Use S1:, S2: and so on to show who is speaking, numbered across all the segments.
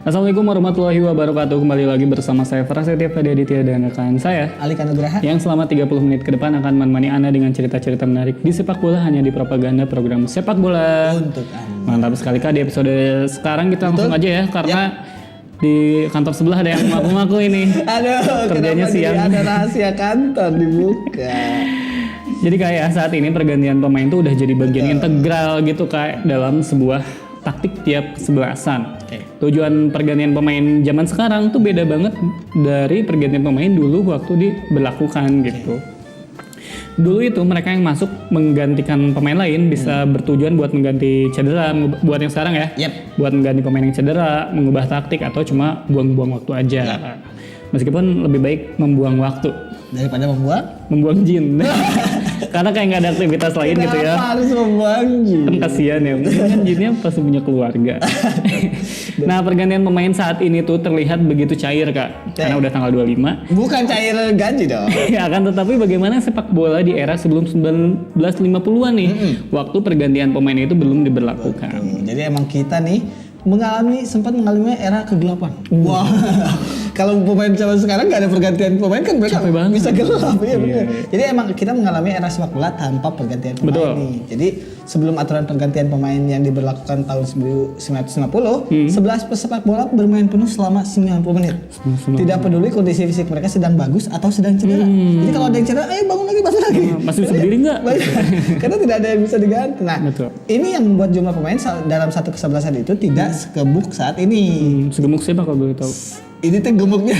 S1: Assalamualaikum warahmatullahi wabarakatuh. Kembali lagi bersama saya Prasetya Fadi Aditya dan rekan saya
S2: Alika Nugraha
S1: yang selama 30 menit ke depan akan menemani Anda dengan cerita-cerita menarik di sepak bola hanya di propaganda program sepak bola.
S2: untuk Anda.
S1: Mantap sekali Kak, di episode sekarang kita langsung aja ya karena di kantor sebelah ada yang ngaku-ngaku ini.
S2: Aduh,
S1: Kerjanya
S2: kenapa
S1: siang.
S2: jadi ada rahasia kantor dibuka?
S1: Jadi kayak saat ini pergantian pemain itu udah jadi bagian integral gitu Kak dalam sebuah taktik tiap kesebelasan. Tujuan pergantian pemain zaman sekarang tuh beda banget dari pergantian pemain dulu waktu diberlakukan gitu. Dulu itu mereka yang masuk menggantikan pemain lain bisa bertujuan buat mengganti cedera, buat yang sekarang ya. Buat mengganti pemain yang cedera, mengubah taktik atau cuma buang-buang waktu aja. Meskipun lebih baik membuang waktu
S2: Daripada
S1: membuang jin. Karena kayak nggak ada aktivitas lain gitu ya.
S2: Kenapa harus membuang jin?
S1: Kan kasihan ya, kan jinnya pasti punya keluarga. Nah pergantian pemain saat ini tuh terlihat begitu cair Kak, karena udah tanggal 25.
S2: Bukan cair gaji dong.
S1: Ya akan tetapi bagaimana sepak bola di era sebelum 1950-an nih, waktu pergantian pemain itu belum diberlakukan.
S2: Jadi emang kita nih sempat mengalami era kegelapan. Wah, kalau pemain zaman sekarang nggak ada pergantian pemain kan mereka
S1: Capek banget.
S2: bisa gelap ya benar.
S1: Iya.
S2: Jadi emang kita mengalami era sepak bola tanpa pergantian pemain
S1: Betul.
S2: nih. Jadi sebelum aturan pergantian pemain yang diberlakukan tahun 1950, 11 pesepak bola bermain penuh selama 90 menit. Tidak peduli kondisi fisik mereka sedang bagus atau sedang cedera. Jadi kalau ada yang cedera, ayo bangun lagi.
S1: Masih bisa berdiri nggak?
S2: Karena tidak ada yang bisa diganti. Nah,
S1: Betul.
S2: ini yang membuat jumlah pemain dalam satu kesebelasan itu tidak sekebuk saat ini.
S1: Segemuk siapa kalau boleh tahu?
S2: Ini tuh gemuknya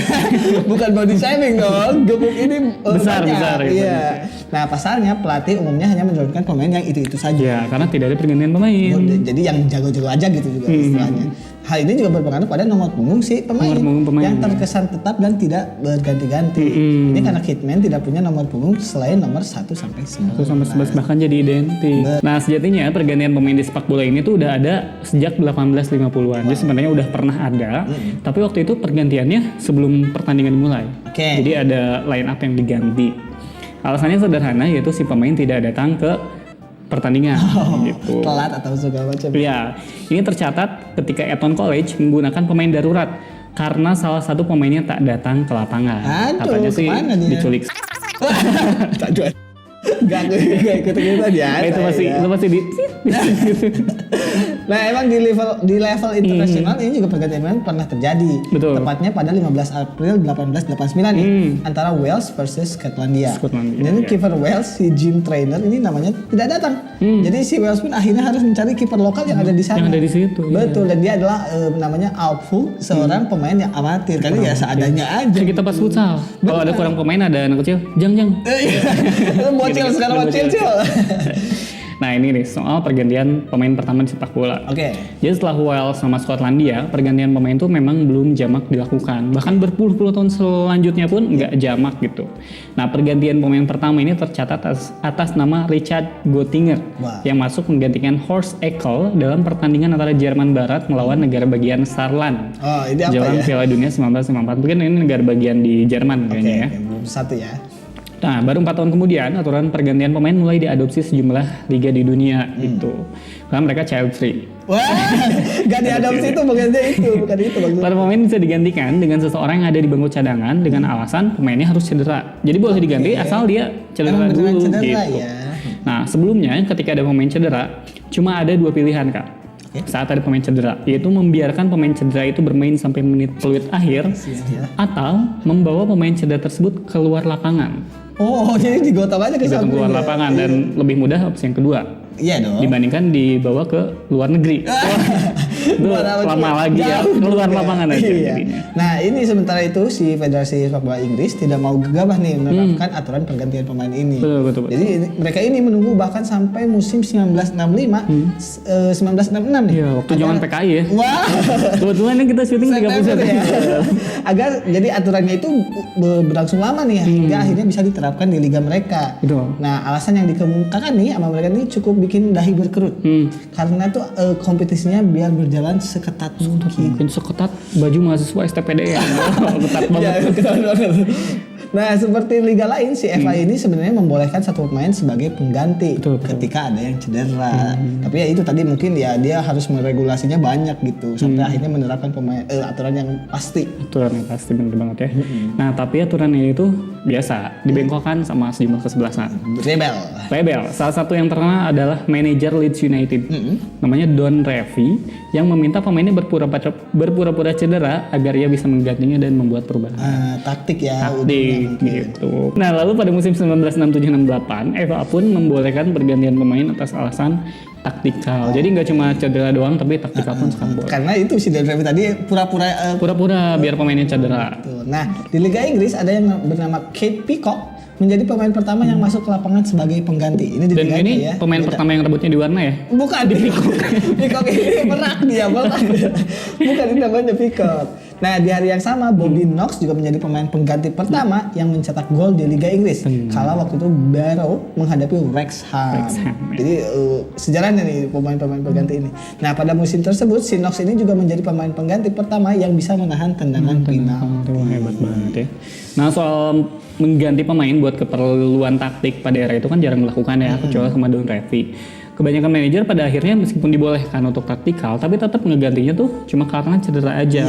S2: bukan body shaming dong. Gemuk ini
S1: Besar,
S2: banyak.
S1: besar ya,
S2: Iya. Nah, pasalnya pelatih umumnya hanya menurunkan pemain yang itu-itu saja.
S1: Ya karena tidak ada pergantian pemain.
S2: Jadi yang jago-jago aja gitu juga istilahnya. Hal ini juga berpengaruh pada nomor punggung si pemain,
S1: Nomor punggung pemain,
S2: yang terkesan tetap dan tidak berganti-ganti. Ini karena Hitman tidak punya nomor punggung selain nomor 1 sampai 9.
S1: 1 sampai 11 bahkan jadi identik. Nah sejatinya pergantian pemain di sepak bola ini tuh udah ada sejak 1850-an. Jadi sebenarnya udah pernah ada, tapi waktu itu pergantiannya sebelum pertandingan dimulai.
S2: Oke.
S1: Jadi ada line up yang diganti. Alasannya sederhana yaitu si pemain tidak datang ke pertandingan gitu.
S2: Telat atau segala macam.
S1: Ya, ini tercatat ketika Eton College menggunakan pemain darurat karena salah satu pemainnya tak datang ke lapangan.
S2: Aduh,
S1: Katanya sih
S2: kemana dia?
S1: diculik.
S2: Gak ikut-ikutan ya.
S1: itu masih di
S2: Nah, emang di level internasional ini juga pergantian pemain pernah terjadi.
S1: Betul.
S2: Tepatnya pada 15 April 1889 nih antara Wales versus Skotlandia. Dan kiper Wales si Jim Traynor ini namanya tidak datang. Jadi si Wales pun akhirnya harus mencari kiper lokal yang ada di sana.
S1: yang ada di situ.
S2: Betul, dan dia adalah namanya Alfu, seorang pemain yang amatir. Kan ya seadanya aja.
S1: Kayak kita pas futsal. Kalau ada kurang pemain ada anak kecil, jang.
S2: Bocil sekarang bocil.
S1: Nah ini nih soal pergantian pemain pertama di sepak bola.
S2: Oke.
S1: Jadi setelah Wales sama Skotlandia, pergantian pemain itu memang belum jamak dilakukan. Bahkan berpuluh-puluh tahun selanjutnya pun nggak jamak gitu. Nah pergantian pemain pertama ini tercatat atas nama Richard Göttinger yang masuk menggantikan Horst Eckel dalam pertandingan antara Jerman Barat melawan negara bagian Saarland.
S2: Oh, ini apa
S1: Jalan
S2: ya?
S1: Piala Dunia 1954. Mungkin ini negara bagian di Jerman kayaknya ya.
S2: Belum satu ya.
S1: Nah, baru 4 tahun kemudian aturan pergantian pemain mulai diadopsi sejumlah liga di dunia gitu. Karena mereka child free.
S2: Wah, gak diadopsi itu bukan itu maksudnya.
S1: Para pemain bisa digantikan dengan seseorang yang ada di bangku cadangan dengan alasan pemainnya harus cedera. Jadi boleh diganti asal dia cedera
S2: Emang
S1: dulu
S2: beneran cedera
S1: gitu.
S2: ya.
S1: Nah, sebelumnya ketika ada pemain cedera, cuma ada 2 pilihan, Kak. Saat ada pemain cedera, yaitu membiarkan pemain cedera itu bermain sampai menit peluit akhir atau membawa pemain cedera tersebut keluar lapangan.
S2: Oh, jadi digotong aja ke
S1: Bisa
S2: samping.
S1: keluar lapangan dan lebih mudah opsi yang kedua.
S2: Iya dong.
S1: Dibandingkan dibawa ke luar negeri. Itu lama lagi ya, keluar lapangan aja jadinya.
S2: Nah, ini sementara itu si Federasi Sepak Bola Inggris tidak mau gegabah nih menerapkan aturan pergantian pemain ini.
S1: Betul.
S2: Jadi mereka ini menunggu bahkan sampai musim 1965, 1966 nih.
S1: Iya, waktu zaman PKI ya.
S2: Wah.
S1: Kebetulan ini kita syuting 30
S2: September ya.
S1: September.
S2: Agar jadi aturannya itu berlangsung lama nih hingga akhirnya bisa diterapkan di liga mereka.
S1: Betul.
S2: Nah, alasan yang dikemukakan nih sama mereka ini cukup bikin dahi berkerut. Karena tuh kompetisinya biar berjalan seketat mungkin.
S1: Mungkin seketat baju mahasiswa STPD ya. Ketat banget.
S2: Ya, ketat banget. Nah, seperti liga lain, si FA ini sebenarnya membolehkan satu pemain sebagai pengganti ketika ada yang cedera. Tapi ya itu tadi mungkin ya dia harus meregulasinya banyak gitu sampai akhirnya menerapkan aturan yang pasti.
S1: Aturan yang pasti bener banget ya. Nah, tapi aturan ini tuh biasa dibengkokkan sama sejumlah kesebelasan. Rebel. Salah satu yang terkenal adalah manajer Leeds United. Namanya Don Revie yang meminta pemainnya berpura-pura cedera agar ia bisa menggantinya dan membuat perubahan.
S2: Taktik ya.
S1: Taktik gitu. Nah, lalu pada musim 1967-68, FA pun membolehkan pergantian pemain atas alasan taktikal. Jadi nggak cuma cedera doang, tapi taktikal pun sekarang boleh.
S2: Karena itu si Don Revie tadi
S1: pura-pura biar pemainnya cedera.
S2: Nah, di Liga Inggris ada yang bernama Kate Peacock menjadi pemain pertama yang masuk ke lapangan sebagai pengganti. Ini
S1: dan ini ya, pemain pertama yang rambutnya diwarna ya?
S2: Bukan di Peacock. Peacock ini merak dia. Bukan, ini namanya Peacock. Nah, di hari yang sama Bobby Knox juga menjadi pemain pengganti pertama yang mencetak gol di Liga Inggris. Kala waktu itu Barrow menghadapi Wrexham. Jadi sejarahnya nih pemain-pemain pengganti ini. Nah, pada musim tersebut si Knox ini juga menjadi pemain pengganti pertama yang bisa menahan tendangan penalti.
S1: Hebat banget ya. Nah, soal mengganti pemain buat keperluan taktik pada era itu kan jarang dilakukan ya, kecuali sama Don Revie. Kebanyakan manajer pada akhirnya meskipun dibolehkan untuk taktikal, tapi tetap ngegantinya tuh cuma karena cedera aja.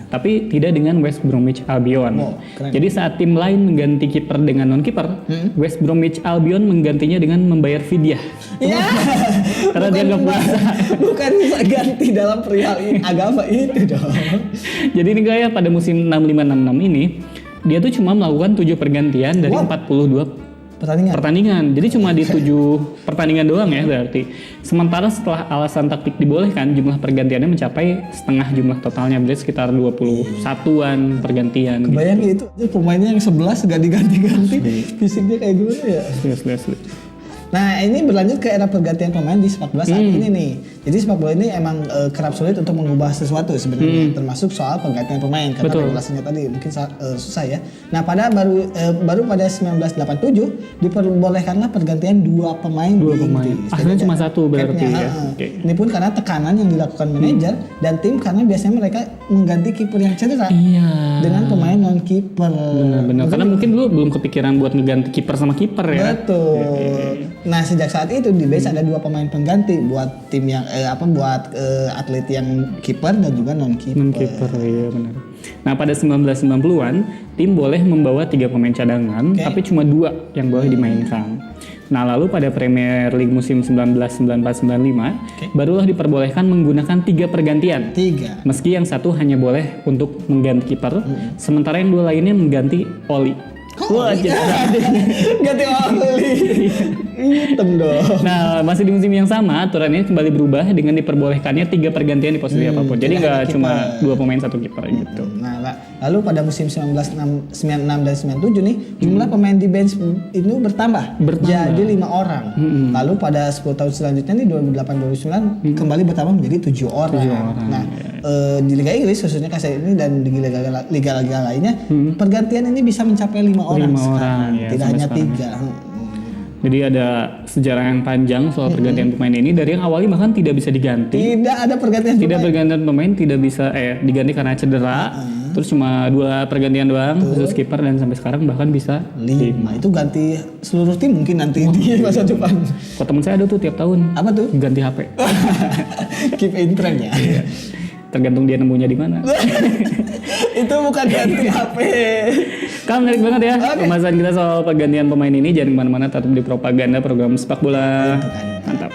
S1: Tapi tidak dengan West Bromwich Albion. Jadi saat tim lain mengganti kiper dengan non kiper, West Bromwich Albion menggantinya dengan membayar fidyah. Karena dia nggak puasa.
S2: Bukan bisa ganti dalam perihal agama itu dong.
S1: Jadi ini kayak pada musim 65-66 ini dia tuh cuma melakukan 7 pergantian dari 42 pertandingan. Jadi cuma di 7 pertandingan doang ya berarti. Sementara setelah alasan taktik dibolehkan, jumlah pergantiannya mencapai setengah jumlah totalnya, berarti sekitar 21-an pergantian.
S2: Kebayang gitu. Itu pemainnya yang 11 gak diganti-ganti. Fisiknya kayak gimana ya?
S1: Asli.
S2: Nah, ini berlanjut ke era pergantian pemain di sepak bola saat ini nih. Jadi sepak bola ini emang kerap sulit untuk mengubah sesuatu sebenarnya, termasuk soal pergantian pemain karena regulasinya tadi mungkin susah ya. Nah, baru pada 1987 diperbolehkanlah pergantian 2 pemain di Inggris.
S1: Akhirnya cuma 1 berarti ya.
S2: Ini pun karena tekanan yang dilakukan manajer dan tim karena biasanya mereka mengganti kiper yang cedera dengan pemain non kiper.
S1: Benar. Karena mungkin dulu belum kepikiran buat ngeganti kiper sama kiper ya.
S2: Betul. Nah, sejak saat itu di base ada 2 pemain pengganti buat tim yang atlet yang kiper dan juga non kiper.
S1: Iya benar. Nah, pada 1990-an tim boleh membawa 3 pemain cadangan, tapi cuma 2 yang boleh dimainkan. Nah, lalu pada Premier League musim 1994-95 barulah diperbolehkan menggunakan 3 pergantian. Meski yang satu hanya boleh untuk mengganti kiper, sementara yang 2 lainnya mengganti Oli.
S2: Wah, ganti Oli. Hitam dong.
S1: Nah, masih di musim yang sama, aturan ini kembali berubah dengan diperbolehkannya 3 pergantian di posisi apapun. Jadi nggak cuma 2 pemain 1 kiper gitu.
S2: Nah, lalu pada musim 1996 dan 97 nih, jumlah pemain di bench itu bertambah. Jadi 5 orang. Lalu pada 10 tahun selanjutnya nih 2008-2009 kembali bertambah menjadi 7 orang. Nah, di Liga Inggris khususnya kasih ini dan di liga-liga lainnya, pergantian ini bisa mencapai 5 orang sekarang, tidak hanya 3.
S1: Jadi ada sejarah yang panjang soal pergantian pemain ini, dari yang awalnya bahkan tidak bisa diganti.
S2: Tidak ada pergantian
S1: pemain, tidak bisa diganti karena cedera. Terus cuma 2 pergantian doang khusus kiper, dan sampai sekarang bahkan bisa
S2: 5. Itu ganti seluruh tim mungkin nanti di masa depan.
S1: Kok temen saya ada tuh tiap tahun.
S2: Apa tuh?
S1: Ganti HP.
S2: Keep in trend ya.
S1: Tergantung dia nemunya di mana.
S2: Itu bukan ganti HP.
S1: Kan menarik banget ya pembahasan kita soal pergantian pemain ini. Jangan kemana-mana, tetap di Propaganda, program sepak bola. Mantap.